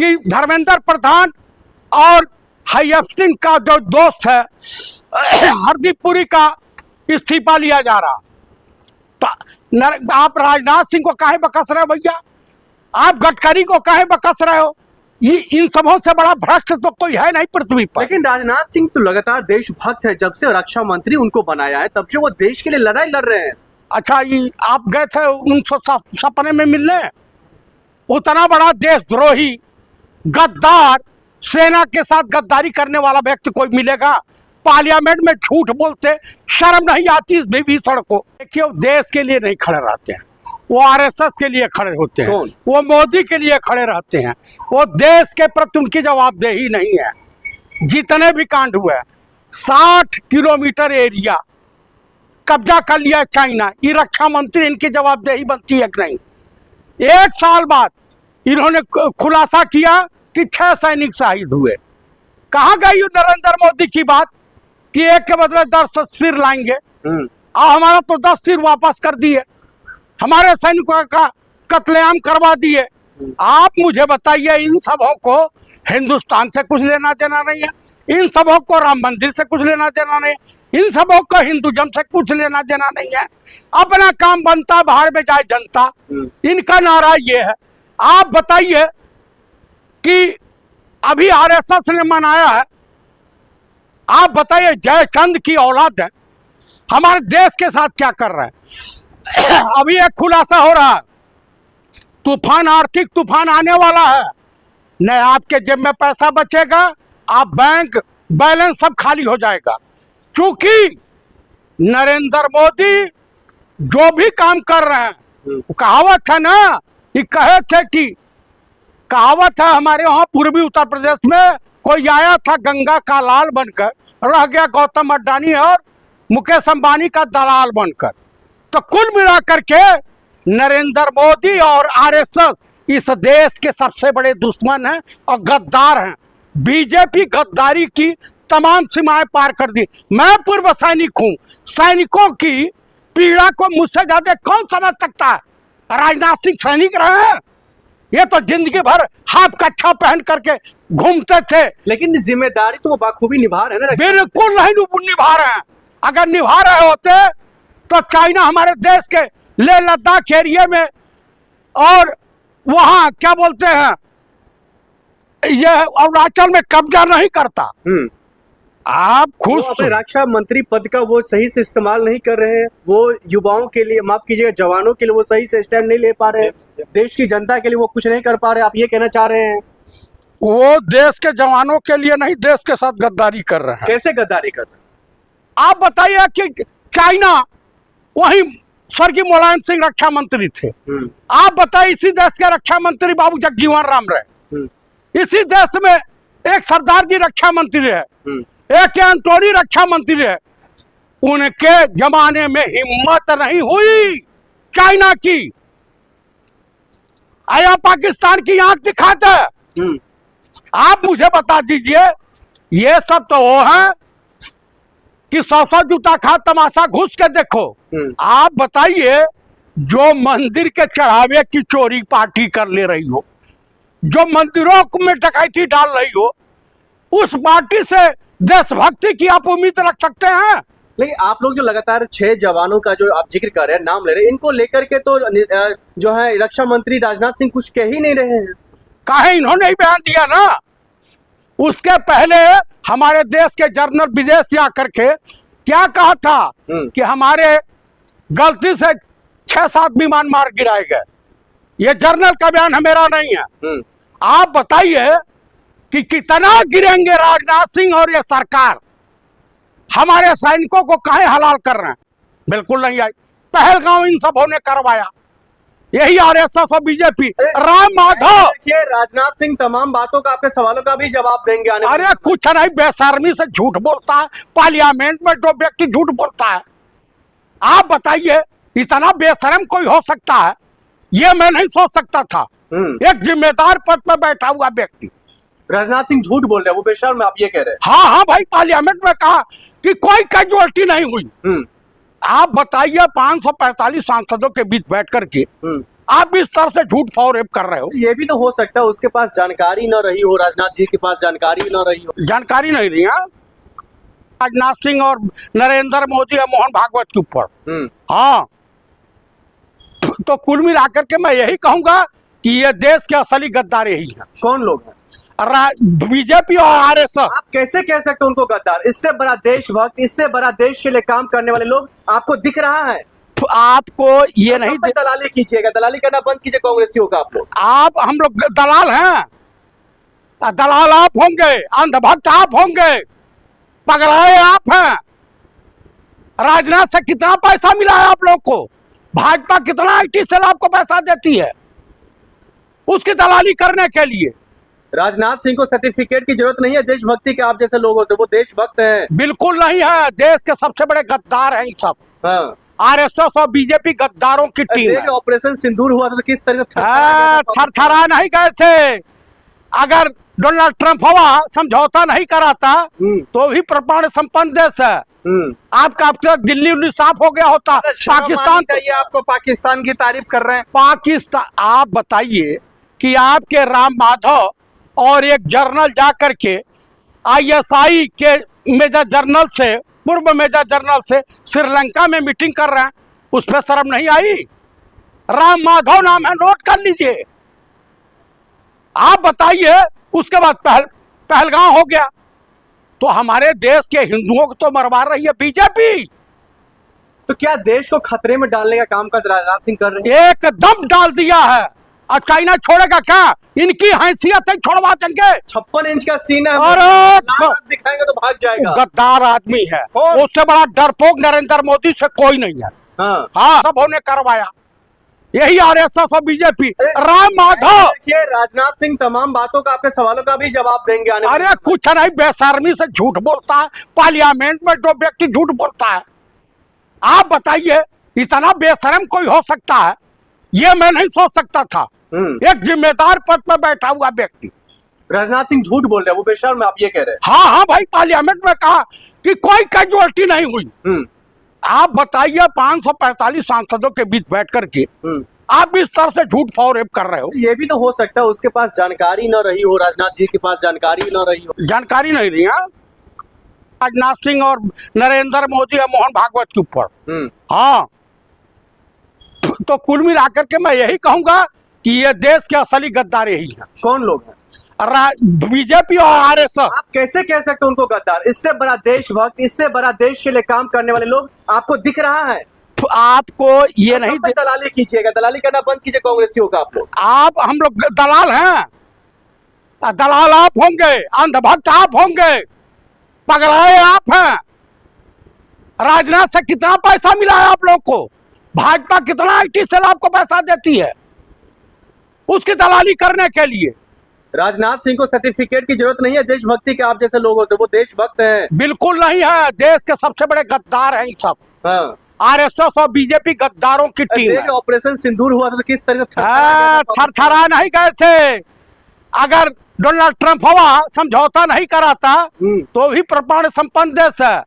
कि धर्मेंद्र प्रधान और हाईएस्टिन का जो दोस्त है हरदीप पुरी का इस्तीफा लिया जा रहा। तो आप राजनाथ सिंह को काहे बकस रहे हो भैया? आप गडकरी को काहे बकस रहे हो? ये इन सबों से बड़ा भ्रष्ट तो कोई है नहीं पृथ्वी पर। लेकिन राजनाथ सिंह तो लगातार देशभक्त है, जब से रक्षा मंत्री उनको बनाया है तब से वो देश के लिए लड़ाई लड़ रहे हैं। अच्छा, ये आप गए थे उनको सपने में मिलने? उतना बड़ा देशद्रोही गद्दार, सेना के साथ गद्दारी करने वाला व्यक्ति कोई मिलेगा? पार्लियामेंट में झूठ बोलते, शर्म नहीं आती इस विभीषण को? देखिए, देश के लिए नहीं खड़े रहते हैं, वो आरएसएस के लिए खड़े होते हैं, वो मोदी के लिए खड़े रहते हैं। वो देश के प्रति उनकी जवाबदेही नहीं है। जितने भी कांड हुए, 60 किलोमीटर एरिया कब्जा कर लिया चाइना, ये रक्षा मंत्री इनकी जवाबदेही बनती है कि नहीं? 1 साल बाद इन्होंने खुलासा किया कि 6 सैनिक शहीद हुए। कहाँ गई नरेंद्र मोदी की बात कि एक के बदले 10 सिर लाएंगे? और हमारा तो 10 सिर वापस कर दिए, हमारे सैनिकों का कत्लेआम करवा दिए। आप मुझे बताइए, इन सबों को हिंदुस्तान से कुछ लेना देना नहीं है, इन सबों को राम मंदिर से कुछ लेना देना नहीं है, इन सबों को हिंदुज़म से कुछ लेना देना नहीं है। अपना काम बनता, बाहर में जाए जनता, इनका नारा ये है। आप बताइए कि अभी आरएसएस ने मनाया है, आप बताइए जयचंद की औलाद है, हमारे देश के साथ क्या कर रहा है? अभी एक खुलासा हो रहा है, तूफान, आर्थिक तूफान आने वाला है, न आपके जेब में पैसा बचेगा, आप बैंक बैलेंस सब खाली हो जाएगा। क्योंकि नरेंद्र मोदी जो भी काम कर रहे हैं, कहावत है ना, ये कहे थे कि कहावत है हमारे वहाँ पूर्वी उत्तर प्रदेश में, कोई आया था गंगा का लाल बनकर, रह गया गौतम अडानी और मुकेश अंबानी का दलाल बनकर। तो कुल मिलाकर के नरेंद्र मोदी और आरएसएस इस देश के सबसे बड़े दुश्मन हैं और गद्दार हैं। बीजेपी गद्दारी की तमाम सीमाएं पार कर दी। मैं पूर्व सैनिक हूँ, सैनिकों की पीड़ा को मुझसे ज्यादा कौन समझ सकता है? राजनाथ सिंह सैनिक रहे हैं, ये तो जिंदगी भर हाफ कच्छा पहन करके घूमते थे। लेकिन जिम्मेदारी तो वो बाखूबी निभा रहे हैं ना। बिल्कुल नहीं निभा रहे हैं। अगर निभा रहे होते तो चाइना हमारे देश के लेह लद्दाख एरिया में और वहाँ क्या बोलते हैं, ये अरुणाचल में कब्जा नहीं करता। आप खुद अपने रक्षा मंत्री पद का वो सही से इस्तेमाल नहीं कर रहे हैं। वो युवाओं के लिए, माफ कीजिएगा, जवानों के लिए वो सही से स्टैंड नहीं ले पा रहे हैं। देश की जनता के लिए वो कुछ नहीं कर पा रहे। आप ये कहना चाह रहे हैं? वो देश के जवानों के लिए नहीं, देश के साथ गद्दारी कर रहे हैं। कैसे गद्दारी कर रहे हैं? आप बताइए कि चाइना, वहीं स्वर्गीय मुलायम सिंह रक्षा मंत्री थे। आप बताइए, इसी देश के रक्षा मंत्री बाबू जगजीवन राम रहे, इसी देश में एक सरदार जी रक्षा मंत्री रहे, एक एंटोनी रक्षा मंत्री रहे। उनके जमाने में हिम्मत नहीं हुई चाइना की, आया पाकिस्तान की आंख दिखाते। आप मुझे बता दीजिए, ये सब तो वो है कि 100 जूता खा तमाशा घुस के देखो। आप बताइए, जो मंदिर के चढ़ावे की चोरी पार्टी कर ले रही हो, जो मंदिरों में डकैती डाल रही हो, उस पार्टी से देशभक्ति की आप उम्मीद रख सकते हैं? लेकिन आप लोग जो लगातार 6 जवानों का जो आप जिक्र कर रहे हैं, नाम ले रहे हैं, इनको लेकर के तो जो है रक्षा मंत्री राजनाथ सिंह कुछ कह ही नहीं रहे हैं। काहे इन्होंने ही बयान दिया ना। उसके पहले हमारे देश के जनरल विदेश जा करके क्या कहा था कि हमारे गलती से 6-7 विमान मार गिराए गए। ये जनरल का बयान है, मेरा नहीं है। आप बताइए कि कितना गिरेंगे राजनाथ सिंह और ये सरकार? हमारे सैनिकों को काहे हलाल कर रहे हैं? बिल्कुल नहीं आई। पहलगांव इन सबों ने करवाया, यही आरएसएस और बीजेपी। राम माधव, राजनाथ सिंह तमाम बातों का, आपके सवालों का भी जवाब देंगे। अरे कुछ नहीं, बेशर्मी से झूठ बोलता है। पार्लियामेंट में जो व्यक्ति झूठ बोलता है, आप बताइए, इतना बेशर्म कोई हो सकता है? ये मैं नहीं सोच सकता था। एक जिम्मेदार पद पर बैठा हुआ व्यक्ति। राजनाथ सिंह झूठ बोल रहे हैं, वो बेशर्म, आप ये कह रहे हैं? हाँ भाई, पार्लियामेंट में कहा कि कोई कैजुअलिटी नहीं हुई। आप बताइए, 545 सांसदों के बीच बैठ करके आप इस तरह से झूठ फौरेब कर रहे हो। ये भी तो हो सकता है उसके पास जानकारी न रही हो, राजनाथ जी के पास जानकारी न रही हो। जानकारी नहीं दी। हाँ, राजनाथ सिंह और नरेंद्र मोदी और मोहन भागवत के ऊपर। हाँ, तो कुल मिलाकर के मैं यही कहूंगा कि ये देश के असली गद्दार यही है। कौन लोग हैं? बीजेपी और आरएसएस। आप कैसे कह सकते हैं उनको गद्दार? इससे बड़ा देशभक्त, इससे बड़ा देश के लिए काम करने वाले लोग आपको दिख रहा है? तो आपको ये नहीं दलाली कीजिएगा, दलाली करना बंद कीजिए कांग्रेसियों का। आप लोग, आप हम लोग दलाल हैं? दलाल आप होंगे, अंधभक्त आप होंगे, पगलाए आप हैं। राजनाथ से कितना पैसा मिला है आप लोग को? भाजपा कितना आईटी सेल आपको पैसा देती है उसकी दलाली करने के लिए? राजनाथ सिंह को सर्टिफिकेट की जरूरत नहीं है देशभक्ति के आप जैसे लोगों से, वो देशभक्त हैं। बिल्कुल नहीं है, देश के सबसे बड़े गद्दार हैं ये सब। हाँ। आरएसएस और बीजेपी गद्दारों की टीम है। ऑपरेशन सिंदूर हुआ था तो किस तरह से थरथरा नहीं गए थे। अगर डोनाल्ड ट्रंप हवा समझौता नहीं कराता तो भी परमाणु संपन्न देश है। आपका अब तक दिल्ली साफ हो गया होता। पाकिस्तान चाहिए आपको, पाकिस्तान की तारीफ कर रहे हैं। पाकिस्तान, आप बताइए कि आपके राम माधव और एक जर्नल जाकर के आईएसआई के मेजर जनरल से, पूर्व मेजर जनरल से श्रीलंका में मीटिंग कर रहे हैं, उस पर शर्म नहीं आई? राम माधव नाम है, नोट कर लीजिए। आप बताइए, उसके बाद पहलगांव हो गया। तो हमारे देश के हिंदुओं को तो मरवा रही है बीजेपी। तो क्या देश को खतरे में डालने का काम काज राजनाथ सिंह कर रहे हैं? एकदम डाल दिया है। और चाइना छोड़ेगा क्या? इनकी हैसियत से छोड़वा देंगे। 56 इंच का सीना और दिखाएंगे तो भाग जाएगा। गद्दार आदमी है, उससे बड़ा डरपोक नरेंद्र मोदी से कोई नहीं है। हाँ, सब होने करवाया, यही आरएसएस और बीजेपी। राम माधव, देखिए राजनाथ सिंह तमाम बातों का, आपके सवालों का भी जवाब देंगे आने। अरे कुछ नहीं, बेशर्मी से झूठ बोलता है। पार्लियामेंट में जो व्यक्ति झूठ बोलता है, आप बताइए इतना बेशर्म कोई हो सकता है? ये मैं नहीं सोच सकता था। एक जिम्मेदार पद पर बैठा हुआ व्यक्ति। राजनाथ सिंह झूठ बोल रहे हैं, वो बेशर्म है, आप ये कह रहे हैं? हाँ हाँ भाई, पार्लियामेंट में कहा कि कोई कैजुअलिटी नहीं हुई। आप बताइए 545 सांसदों के बीच बैठ करके आप इस तरह से झूठ फौरेब कर रहे हो। ये भी तो हो सकता है उसके पास जानकारी न रही हो, राजनाथ जी के पास जानकारी न रही हो। जानकारी नहीं दी। हाँ, राजनाथ सिंह और नरेंद्र मोदी और मोहन भागवत के ऊपर। हाँ, तो कुल मिलाकर के मैं यही कहूंगा कि ये देश के असली गद्दार यही है। कौन लोग हैं? बीजेपी और आरएसएस। आप कैसे कह सकते हैं उनको गद्दार? इससे बड़ा देशभक्त, इससे बड़ा देश के लिए काम करने वाले लोग आपको दिख रहा है? तो आपको ये नहीं दलाली कीजिएगा, दलाली करना बंद कीजिए कांग्रेसियों का। आप लोग, हम लोग दलाल हैं? दलाल आप होंगे, अंधभक्त आप होंगे, पगलाए आप हैं। राजनाथ से कितना पैसा मिला है आप लोग को? भाजपा कितना आईटी सेल आपको पैसा देती है उसकी दलाली करने के लिए? राजनाथ सिंह को सर्टिफिकेट की जरूरत नहीं है देशभक्ति के आप जैसे लोगों से, वो देशभक्त हैं। बिल्कुल नहीं है, देश के सबसे बड़े गद्दार हैं ये सब। हाँ। आरएसएस और बीजेपी गद्दारों की टीम है। ऑपरेशन सिंदूर हुआ था तो किस तरह से थरथरा नहीं गए थे। अगर डोनाल्ड ट्रंप हवा समझौता नहीं कराता तो भी परमाणु संपन्न देश है।